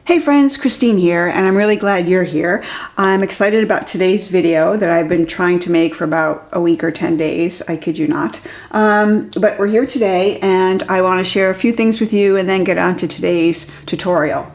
Hey friends, Christine here, and I'm really glad you're here. I'm excited about today's video that I've been trying to make for about a week or 10 days, I kid you not. But we're here today and I want to share a few things with you and then get on to today's tutorial.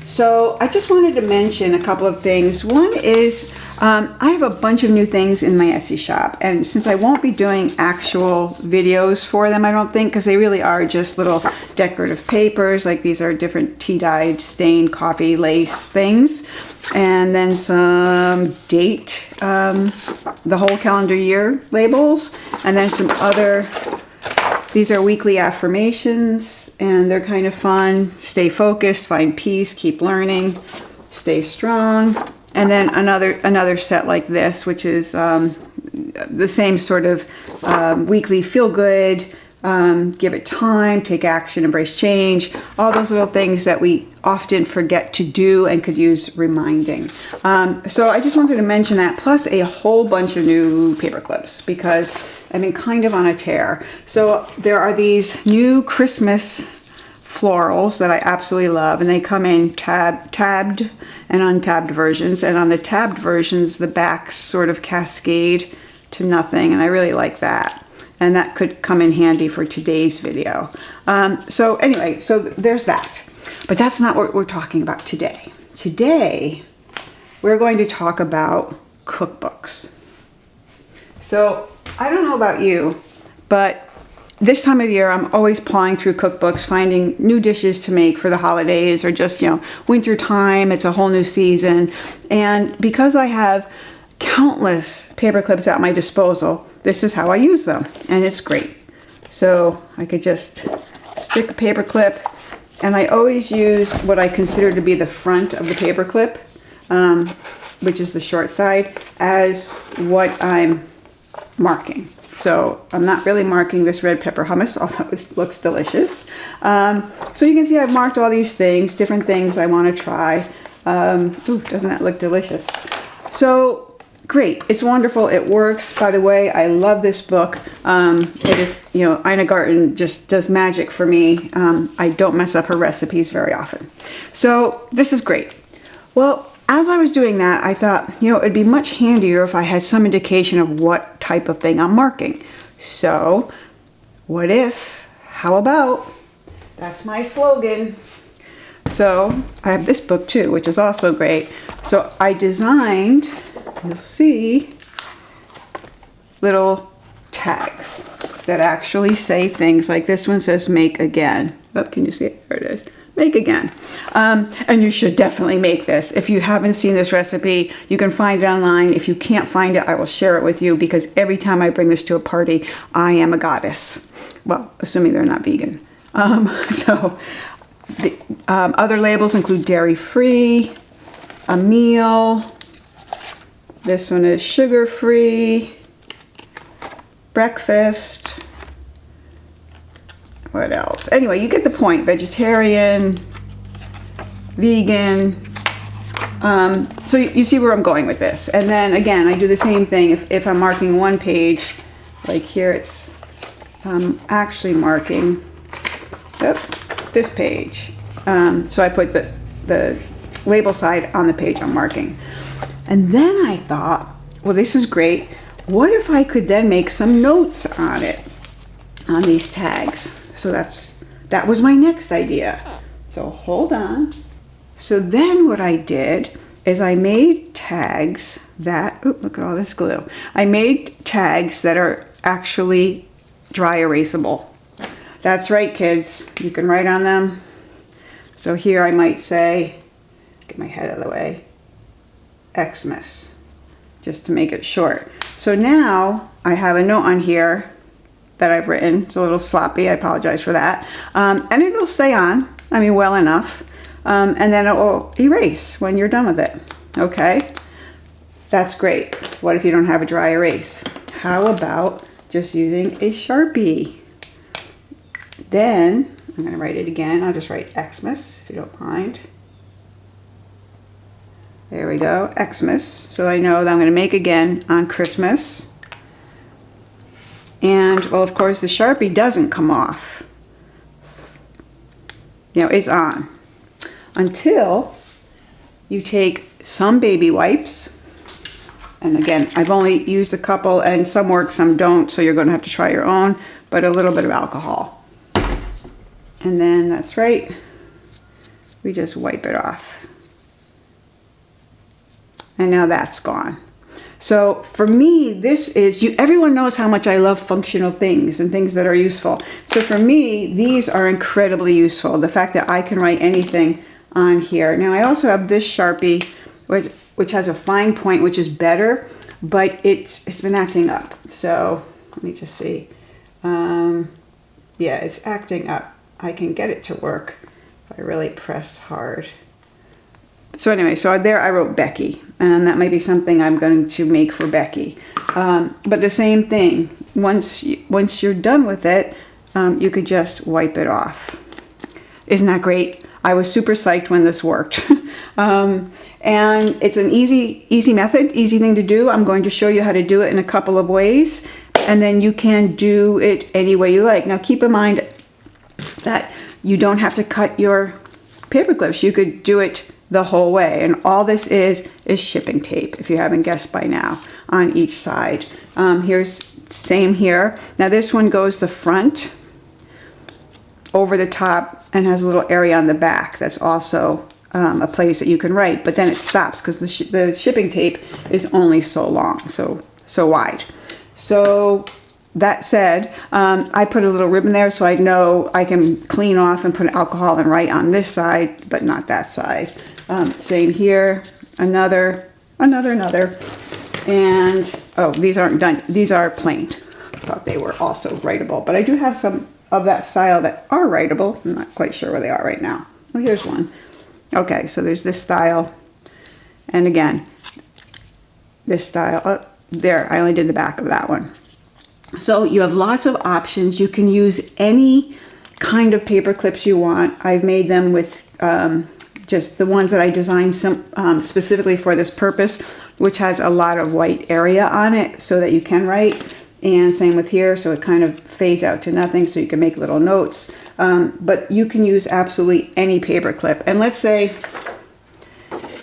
So I just wanted to mention a couple of things. One is I have a bunch of new things in my Etsy shop, and since I won't be doing actual videos for them, I don't think, because they really are just little decorative papers, like these are different tea-dyed stained coffee lace things, and then some date, the whole calendar year labels, and then some other, these are weekly affirmations, and they're kind of fun. Stay focused, find peace, keep learning, stay strong. And then another set like this, which is the same sort of weekly feel good, give it time, take action, embrace change, all those little things that we often forget to do and could use reminding. So I just wanted to mention that, plus a whole bunch of new paper clips, because I've been kind of on a tear. So there are these new Christmas florals that I absolutely love, and they come in tabbed and untabbed versions, and on the tabbed versions the backs sort of cascade to nothing, and I really like that, and that could come in handy for today's video. So anyway, so there's that, but that's not what we're talking about today. Today we're going to talk about cookbooks. So I don't know about you, but this time of year, I'm always pawing through cookbooks, finding new dishes to make for the holidays or just, winter time. It's a whole new season. And because I have countless paper clips at my disposal, this is how I use them. And it's great. So I could just stick a paper clip, and I always use what I consider to be the front of the paper clip, which is the short side, as what I'm marking. So I'm not really marking this red pepper hummus, although it looks delicious. So you can see I've marked all these things, different things I want to try. Ooh, doesn't that look delicious? So great, it's wonderful, it works. By the way, I love this book. It is, Ina Garten just does magic for me. I don't mess up her recipes very often. So this is great. Well, as I was doing that, I thought, it'd be much handier if I had some indication of what type of thing I'm marking. So, what if, how about, that's my slogan. So, I have this book too, which is also great. So, I designed, you'll see, little tags that actually say things like this one says, make again. Oh, can you see it? There it is. Make again. And you should definitely make this. If you haven't seen this recipe, you can find it online. If you can't find it, I will share it with you, because every time I bring this to a party, I am a goddess. Well, assuming they're not vegan. So the other labels include dairy-free, a meal. This one is sugar-free, breakfast. What else? Anyway, you get the point. Vegetarian, vegan. So you see where I'm going with this. And then again, I do the same thing. If I'm marking one page, like here it's actually marking this page. So I put the label side on the page I'm marking. And then I thought, well, this is great. What if I could then make some notes on it, on these tags? So that was my next idea. So hold on. So then what I did is I made tags that, look at all this glue. I made tags that are actually dry erasable. That's right, kids. You can write on them. So here I might say, get my head out of the way, Xmas, just to make it short. So now I have a note on here that I've written. It's a little sloppy, I apologize for that. And it'll stay on, well enough. And then it will erase when you're done with it. Okay, that's great. What if you don't have a dry erase? How about just using a Sharpie? Then, I'm gonna write it again. I'll just write Xmas, if you don't mind. There we go, Xmas. So I know that I'm gonna make again on Christmas. And, well, of course, the Sharpie doesn't come off. It's on. until you take some baby wipes, and again, I've only used a couple, and some work, some don't, so you're going to have to try your own, but a little bit of alcohol. And then that's right, we just wipe it off. And now that's gone. So for me, this is, everyone knows how much I love functional things and things that are useful. So for me, these are incredibly useful. The fact that I can write anything on here. Now I also have this Sharpie, which has a fine point, which is better, but it's been acting up. So let me just see. Yeah, it's acting up. I can get it to work if I really press hard. So anyway, so there I wrote Becky, and that might be something I'm going to make for Becky. But the same thing, once you're done with it, you could just wipe it off. Isn't that great? I was super psyched when this worked. And it's an easy method, easy thing to do. I'm going to show you how to do it in a couple of ways, and then you can do it any way you like. Now keep in mind that you don't have to cut your paper clips. You could do it the whole way, and all this is shipping tape, if you haven't guessed by now, on each side. Here's same here. Now this one goes the front over the top and has a little area on the back that's also a place that you can write, but then it stops because the shipping tape is only so long, so wide. So that said, I put a little ribbon there so I know I can clean off and put alcohol and write on this side, but not that side. Same here, another, and oh, these aren't done. These are plain. I thought they were also writable, but I do have some of that style that are writable. I'm not quite sure where they are right now. Oh, here's one. Okay, so there's this style, and again, this style. Oh, there, I only did the back of that one. So you have lots of options. You can use any kind of paper clips you want. I've made them with just the ones that I designed specifically for this purpose, which has a lot of white area on it so that you can write. And same with here, so it kind of fades out to nothing so you can make little notes. But you can use absolutely any paper clip. And let's say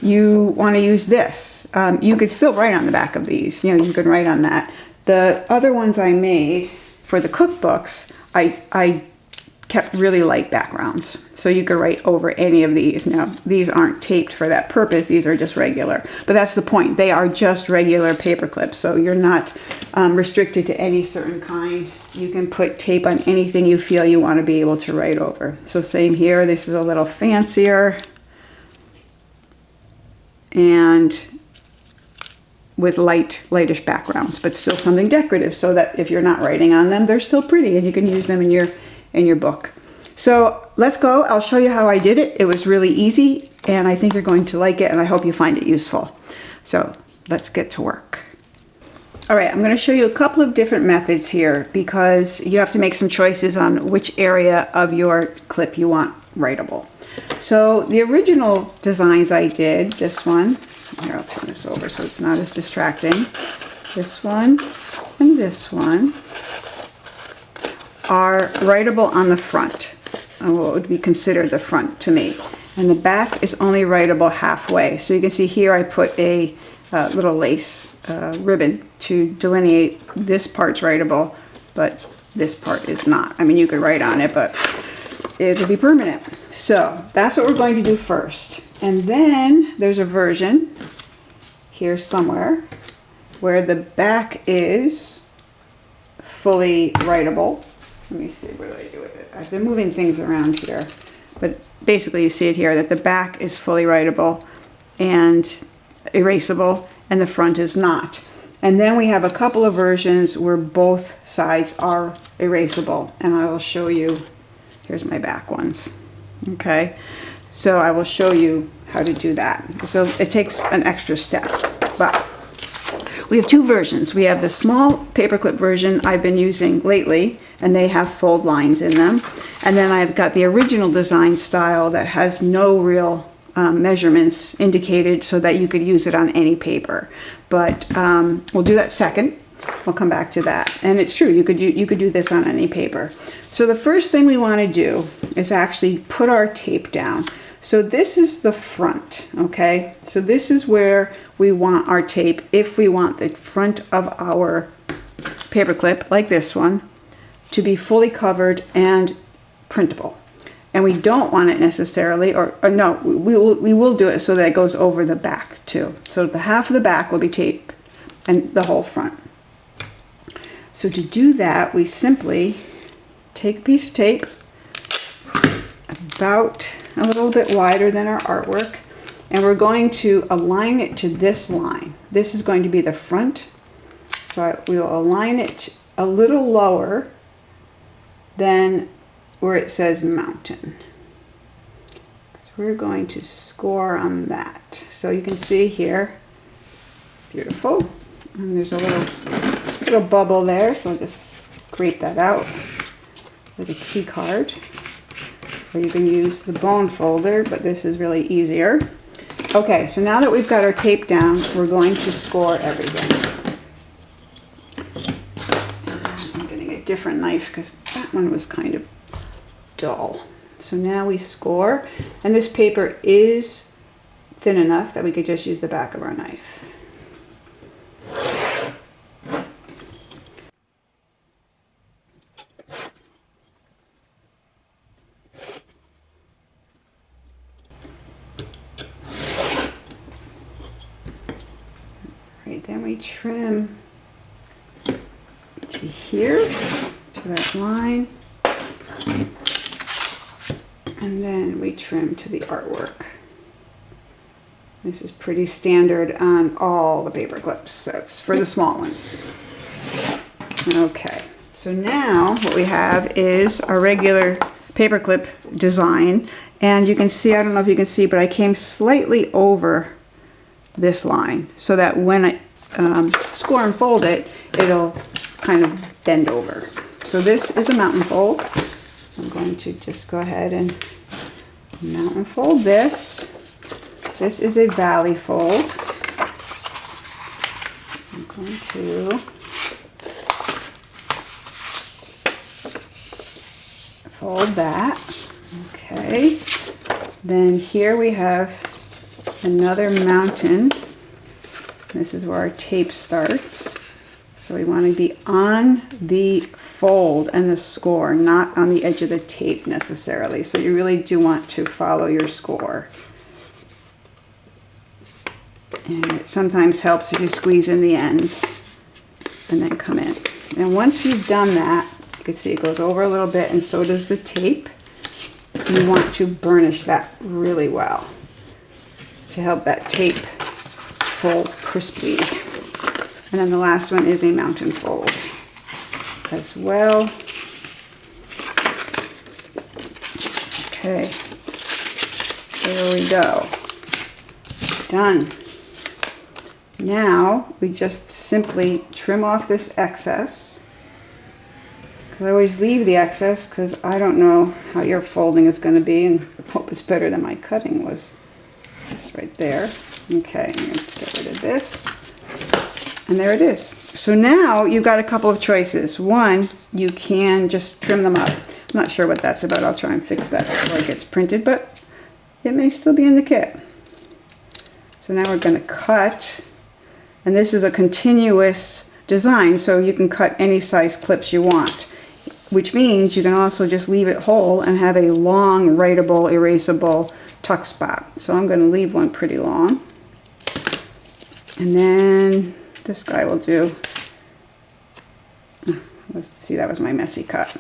you want to use this. You could still write on the back of these. You know, you can write on that. The other ones I made for the cookbooks, I kept really light backgrounds. So you could write over any of these. Now, these aren't taped for that purpose. These are just regular. But that's the point. They are just regular paper clips. So you're not restricted to any certain kind. You can put tape on anything you feel you want to be able to write over. So same here. This is a little fancier. And with lightish backgrounds, but still something decorative so that if you're not writing on them, they're still pretty and you can use them in your book. So let's go. I'll show you how I did it. It was really easy and I think you're going to like it and I hope you find it useful. So let's get to work. All right, I'm going to show you a couple of different methods here because you have to make some choices on which area of your clip you want writable. So the original designs I did, this one, here I'll turn this over so it's not as distracting, this one and this one are writable on the front, and what would be considered the front to me. And the back is only writable halfway. So you can see here I put a little lace ribbon to delineate this part's writable, but this part is not. I mean, you could write on it, but it'll be permanent. So that's what we're going to do first. And then there's a version here somewhere where the back is fully writable. Let me see, what do I do with it? I've been moving things around here, but basically you see it here that the back is fully writable and erasable and the front is not. And then we have a couple of versions where both sides are erasable, and I will show you. Here's my back ones. Okay, so I will show you how to do that. So it takes an extra step, but we have two versions. We have the small paperclip version I've been using lately, and they have fold lines in them. And then I've got the original design style that has no real measurements indicated so that you could use it on any paper. But we'll do that second. We'll come back to that. And it's true, you could do this on any paper. So the first thing we want to do is actually put our tape down. So this is the front, okay? So this is where we want our tape if we want the front of our paperclip, like this one, to be fully covered and printable. And we don't want it necessarily, or no, we will do it so that it goes over the back too. So the half of the back will be tape and the whole front. So to do that, we simply take a piece of tape about a little bit wider than our artwork, and we're going to align it to this line. This is going to be the front. So we will align it a little lower than where it says mountain. So we're going to score on that. So you can see here, beautiful. And there's a little bubble there, so I'll just scrape that out with a key card. Or you can use the bone folder, but this is really easier. Okay, so now that we've got our tape down, we're going to score everything. I'm getting a different knife because that one was kind of dull. So now we score, and this paper is thin enough that we could just use the back of our knife. Right, then we trim to here, to that line. And then we trim to the artwork. This is pretty standard on all the paper clips. That's for the small ones. Okay, so now what we have is our regular paperclip design. And you can see, I don't know if you can see, but I came slightly over this line so that when I score and fold it, it'll kind of bend over. So this is a mountain fold. I'm going to just go ahead and mountain fold this. This is a valley fold. I'm going to fold that. Okay. Then here we have another mountain. This is where our tape starts. So we want to be on the fold and the score, not on the edge of the tape necessarily. So you really do want to follow your score. And it sometimes helps if you squeeze in the ends and then come in. And once you've done that, you can see it goes over a little bit, and so does the tape. You want to burnish that really well to help that tape fold crisply. And then the last one is a mountain fold as well. Okay, there we go. Done. Now we just simply trim off this excess. I always leave the excess because I don't know how your folding is going to be, and hope it's better than my cutting was. Just right there. Okay, I'm going to get rid of this. And there it is. So now you've got a couple of choices. One, you can just trim them up. I'm not sure what that's about. I'll try and fix that before it gets printed, but it may still be in the kit. So now we're going to cut, and this is a continuous design, so you can cut any size clips you want, which means you can also just leave it whole and have a long, writable, erasable tuck spot. So I'm going to leave one pretty long. And then this guy will do, let's see, that was my messy cut.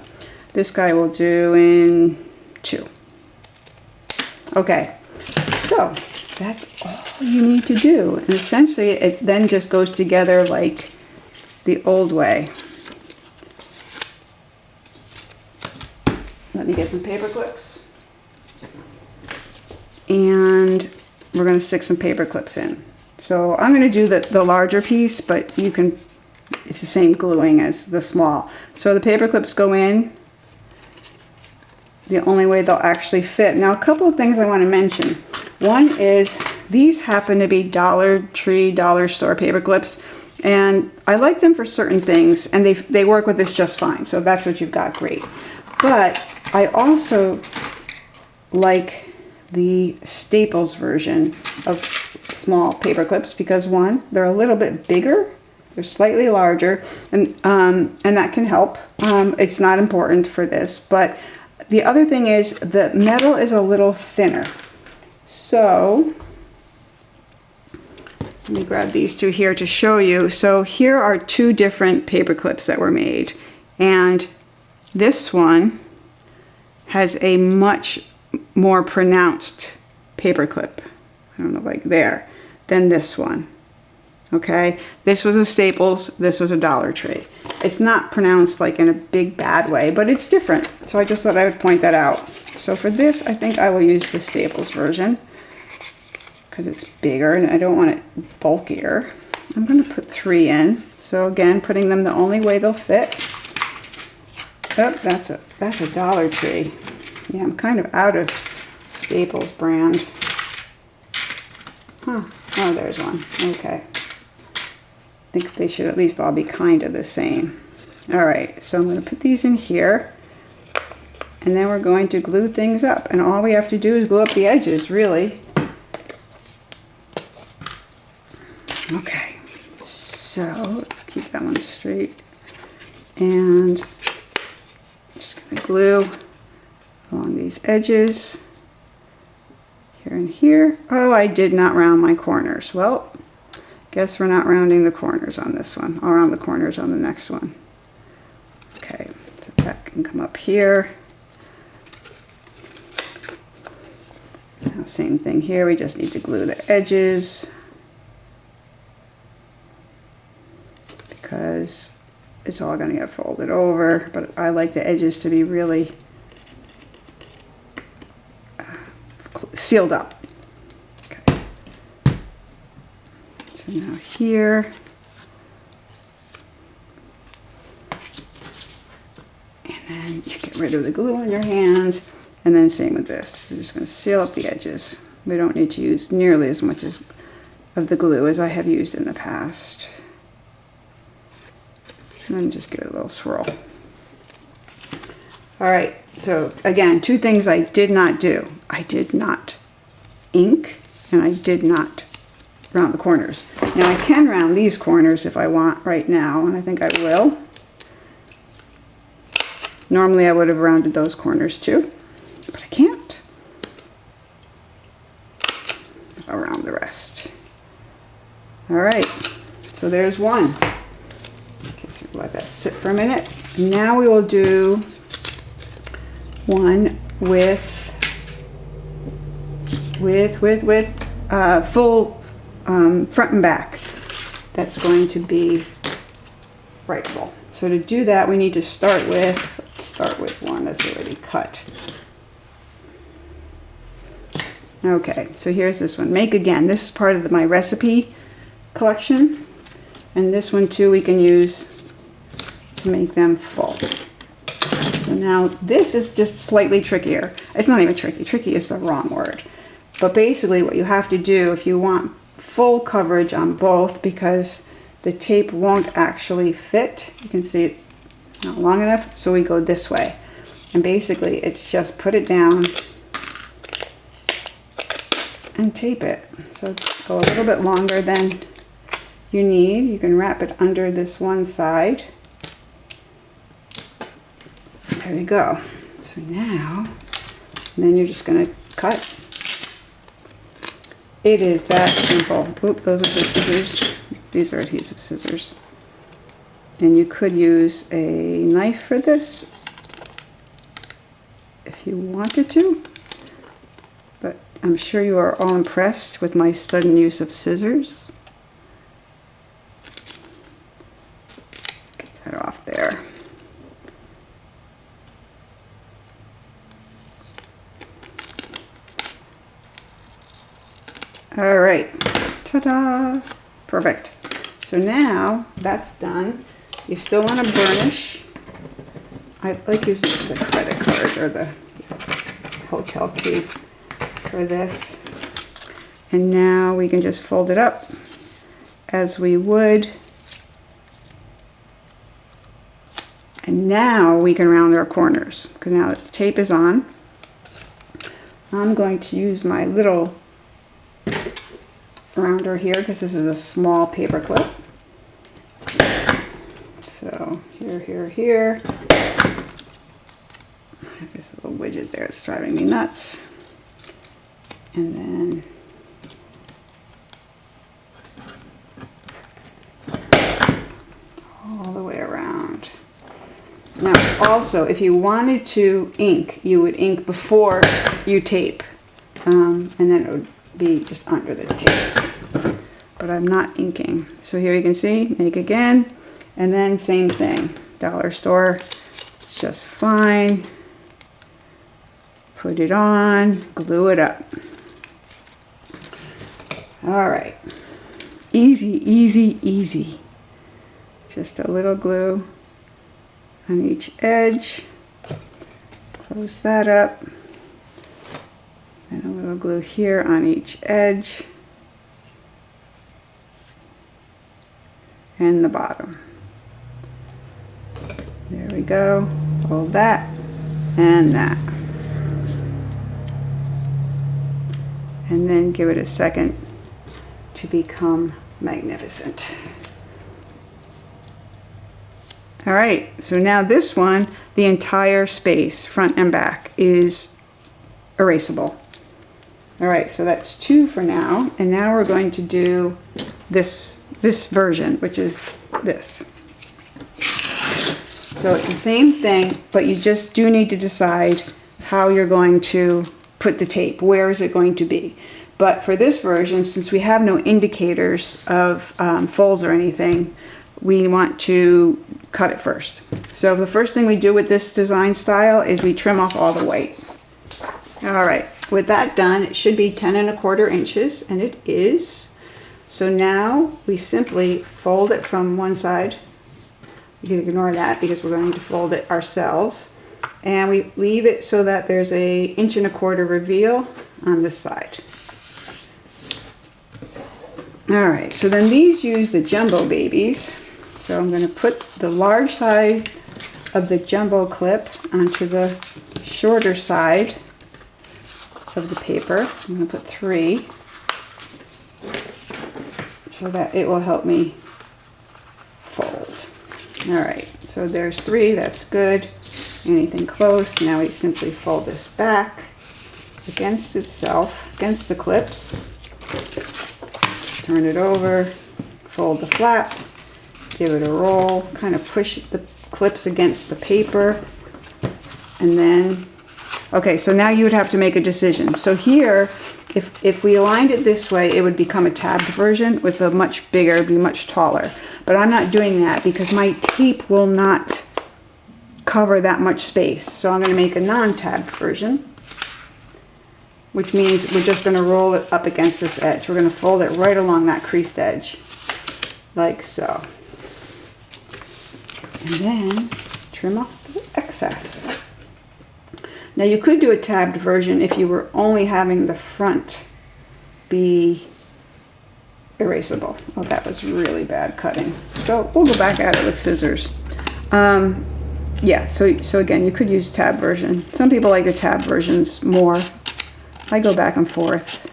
This guy will do in 2. Okay, so that's all you need to do. And essentially it then just goes together like the old way. Let me get some paper clips. And we're going to stick some paper clips in. So I'm going to do the larger piece, but you can, it's the same gluing as the small. So the paper clips go in the only way they'll actually fit. Now, a couple of things I want to mention. One is these happen to be Dollar Tree, dollar store paper clips, and I like them for certain things, and they work with this just fine. So if that's what you've got, great. But I also like the Staples version of small paper clips because one, they're a little bit bigger, they're slightly larger, and that can help. It's not important for this, but the other thing is the metal is a little thinner. So let me grab these two here to show you. So here are two different paper clips that were made, and this one has a much more pronounced paper clip, I don't know, like there, than this one. Okay, this was a Staples, this was a Dollar Tree. It's not pronounced like in a big bad way, but it's different. So I just thought I would point that out. So for this, I think I will use the Staples version because it's bigger and I don't want it bulkier. I'm going to put 3 in. So again, putting them the only way they'll fit. Oh, that's a Dollar Tree. Yeah, I'm kind of out of Staples brand. Huh. Oh, there's one. Okay. I think they should at least all be kind of the same. All right, so I'm going to put these in here, and then we're going to glue things up. And all we have to do is glue up the edges, really. Okay, so let's keep that one straight. And I'm just going to glue along these edges, here and here. Oh, I did not round my corners. Well, guess we're not rounding the corners on this one, or around the corners on the next one. Okay, so that can come up here. Now, same thing here, we just need to glue the edges because it's all going to get folded over, but I like the edges to be really sealed up. So now here, and then you get rid of the glue on your hands, and then same with this. You're just going to seal up the edges. We don't need to use nearly as much of the glue as I have used in the past. And then just give it a little swirl. All right, so again, 2 things I did not do. I did not ink, and I did not round the corners. Now I can round these corners if I want right now, and I think I will. Normally I would have rounded those corners too, but I can't. I'll round the rest. All right, so there's one. Okay, so let that sit for a minute. Now we will do one with full front and back. That's going to be writable. So to do that, we need to start with, let's start with one that's already cut. Okay, so here's this one. Make again. This is part of my recipe collection, and this one too we can use to make them full. So now this is just slightly trickier. It's not even tricky. Tricky is the wrong word. But basically what you have to do if you want full coverage on both, because the tape won't actually fit, you can see it's not long enough, so we go this way. And basically it's just put it down and tape it. So go a little bit longer than you need. You can wrap it under this one side. There we go. So now, and then you're just going to cut. It is that simple. Oop, those are the scissors. These are adhesive scissors. And you could use a knife for this if you wanted to. But I'm sure you are all impressed with my sudden use of scissors. Get that off there. All right, ta-da, perfect. So now that's done. You still want to burnish. I like using the credit card or the hotel key for this. And now we can just fold it up as we would. And now we can round our corners because now that the tape is on, I'm going to use my little rounder here because this is a small paper clip. So here. I have this little widget there, it's driving me nuts. And then all the way around. Now also, if you wanted to ink, you would ink before you tape. And then it would be just under the tape. But I'm not inking. So here you can see, make again. And then same thing, dollar store, it's just fine. Put it on, glue it up. All right, easy, easy, easy. Just a little glue on each edge. Close that up. And a little glue here on each edge. And the bottom. There we go. Hold that and that. And then give it a second to become magnificent. All right, so now this one, the entire space, front and back, is erasable. All right, so that's 2 for now. And now we're going to do this version, which is this. So it's the same thing, but you just do need to decide how you're going to put the tape. Where is it going to be? But for this version, since we have no indicators of folds or anything, we want to cut it first. So the first thing we do with this design style is we trim off all the white. All right, with that done, it should be 10 1/4 inches, and it is. So now we simply fold it from one side. You can ignore that because we're going to fold it ourselves. And we leave it so that there's a 1 1/4 reveal on this side. All right, so then these use the jumbo babies. So I'm going to put the large side of the jumbo clip onto the shorter side of the paper. I'm going to put 3 so that it will help me fold. All right, so there's 3, that's good. Anything close, now we simply fold this back against itself, against the clips. Turn it over, fold the flap, give it a roll, kind of push the clips against the paper, and then, okay, so now you would have to make a decision. So here, if we aligned it this way, it would become a tabbed version with a much bigger, it'd be much taller. But I'm not doing that because my tape will not cover that much space. So I'm going to make a non-tabbed version, which means we're just going to roll it up against this edge. We're going to fold it right along that creased edge, like so. And then trim off the excess. Now you could do a tabbed version if you were only having the front be erasable. Oh, that was really bad cutting. So we'll go back at it with scissors. Yeah, so again, you could use tab version. Some people like the tab versions more. I go back and forth.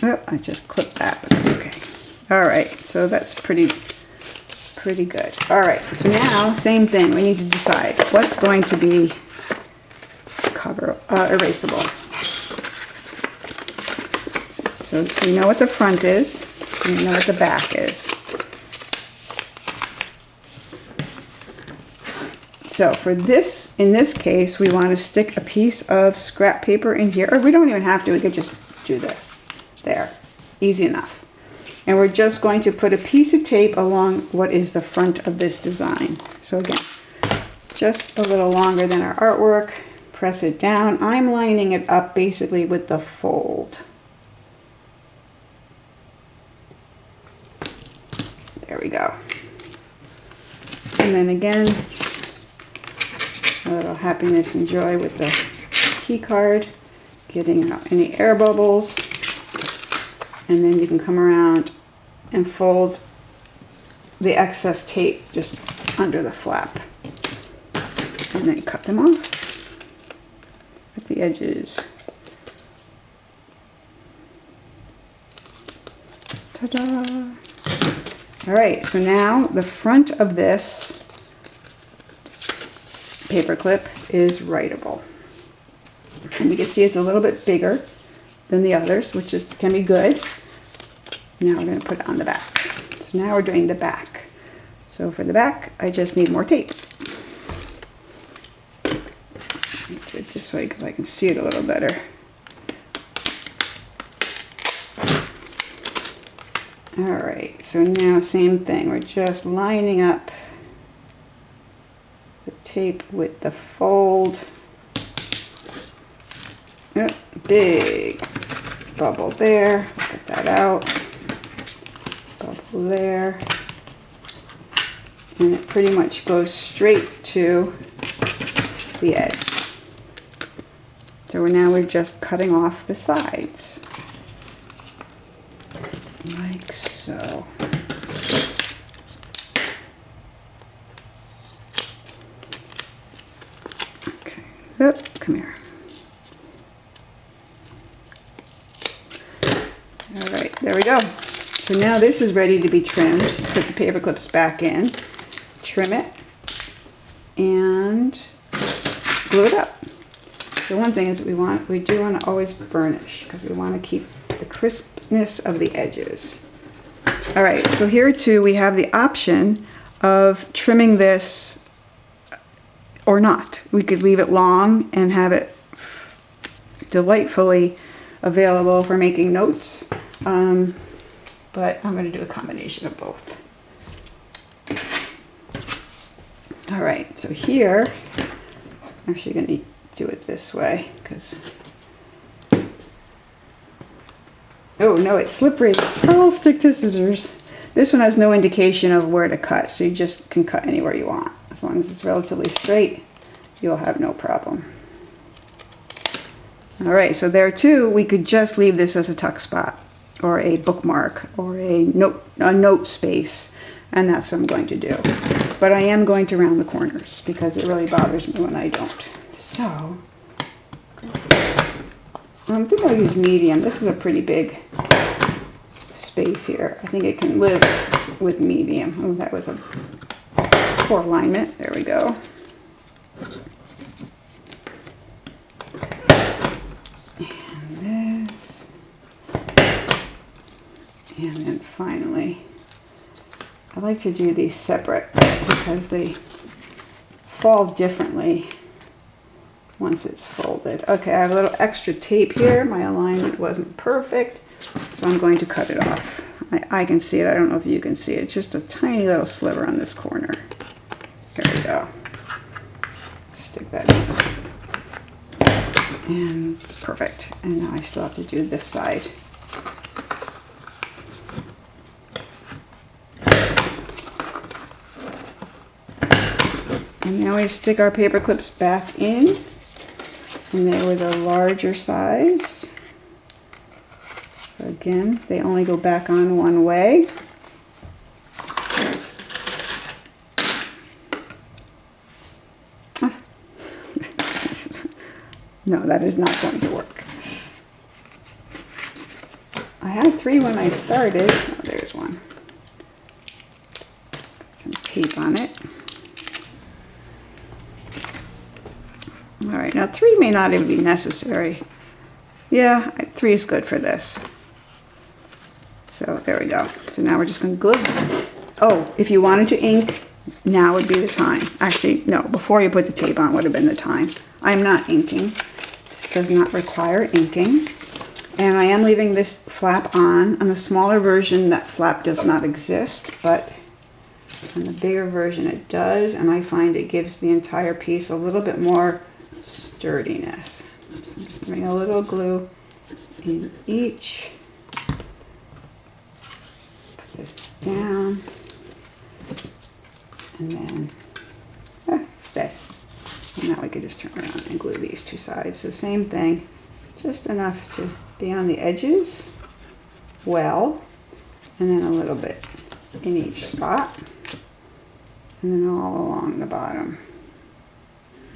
Oh, I just clipped that, but that's okay. All right, so that's pretty good. All right, so now, same thing. We need to decide what's going to be erasable. So we know what the front is, and we know what the back is. So for this, in this case, we want to stick a piece of scrap paper in here, or we don't even have to, we could just do this. There, easy enough. And we're just going to put a piece of tape along what is the front of this design. So again, just a little longer than our artwork, press it down. I'm lining it up basically with the fold. There we go. And then again, a little happiness and joy with the key card, getting out any air bubbles. And then you can come around and fold the excess tape just under the flap. And and then cut them off at the edges. Ta-da! All right, so now the front of this paperclip is writable. And you can see it's a little bit bigger than the others, which can be good. Now we're going to put it on the back. So now we're doing the back. So for the back, I just need more tape. Let me do it this way because I can see it a little better. All right, so now same thing. We're just lining up the tape with the fold. Yep, big bubble there. Get that out. Bubble there. And it pretty much goes straight to the edge. So now we're just cutting off the sides. Like so. Okay, oop, come here. All right, there we go. So now this is ready to be trimmed. Put the paper clips back in, trim it, and glue it up. The one thing is that we do want to always burnish because we want to keep the crispness of the edges. All right, so here too we have the option of trimming this or not. We could leave it long and have it delightfully available for making notes, but I'm going to do a combination of both. All right, so here I'm actually going to do it this way because oh no, it's slippery. I'll stick to scissors. This one has no indication of where to cut, so you just can cut anywhere you want. As long as it's relatively straight, you'll have no problem. All right, so there too, we could just leave this as a tuck spot or a bookmark or a note space, and that's what I'm going to do. But I am going to round the corners because it really bothers me when I don't. So, I think I'll use medium. This is a pretty big space here. I think it can live with medium. Oh, that was a poor alignment. There we go. And this. And then finally, I like to do these separate because they fall differently once it's folded. Okay, I have a little extra tape here. My alignment wasn't perfect, so I'm going to cut it off. I can see it. I don't know if you can see it. It's just a tiny little sliver on this corner. There we go. Stick that in. And perfect. And now I still have to do this side. And now we stick our paper clips back in. And they were the larger size. So again, they only go back on one way. No, that is not going to work. I had 3 when I started. Oh, there's one. Put some tape on it. All right, now 3 may not even be necessary. Yeah, 3 is good for this. So there we go. So now we're just going to glue. Oh, if you wanted to ink, now would be the time. Actually, no, before you put the tape on would have been the time. I'm not inking. This does not require inking. And I am leaving this flap on. On the smaller version, that flap does not exist, but on the bigger version it does, and I find it gives the entire piece a little bit more sturdiness. So I'm just putting a little glue in each. Put this down, and then stay. And now we could just turn around and glue these 2 sides. So same thing, just enough to be on the edges well, and then a little bit in each spot, and then all along the bottom.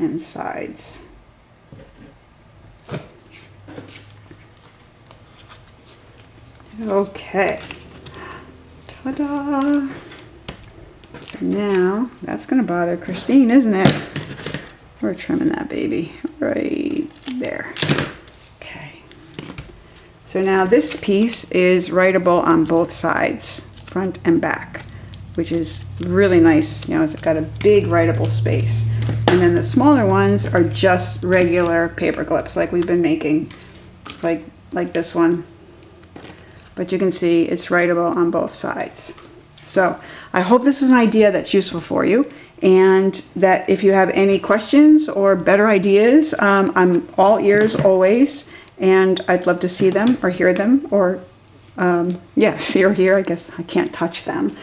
and sides. Okay. Ta-da! Now, that's going to bother Christine, isn't it? We're trimming that baby right there. Okay. So now this piece is writable on both sides, front and back, which is really nice. You know, it's got a big writable space. And then the smaller ones are just regular paper clips like we've been making, like this one. But you can see it's writable on both sides. So I hope this is an idea that's useful for you, and that if you have any questions or better ideas, I'm all ears always, and I'd love to see them or hear them, or yeah, see or hear. I guess I can't touch them.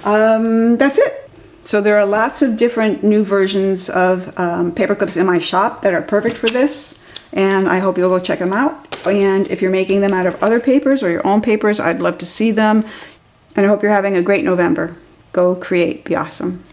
That's it. So there are lots of different new versions of paper clips in my shop that are perfect for this, and I hope you'll go check them out. And if you're making them out of other papers or your own papers, I'd love to see them. And I hope you're having a great November. Go create, be awesome.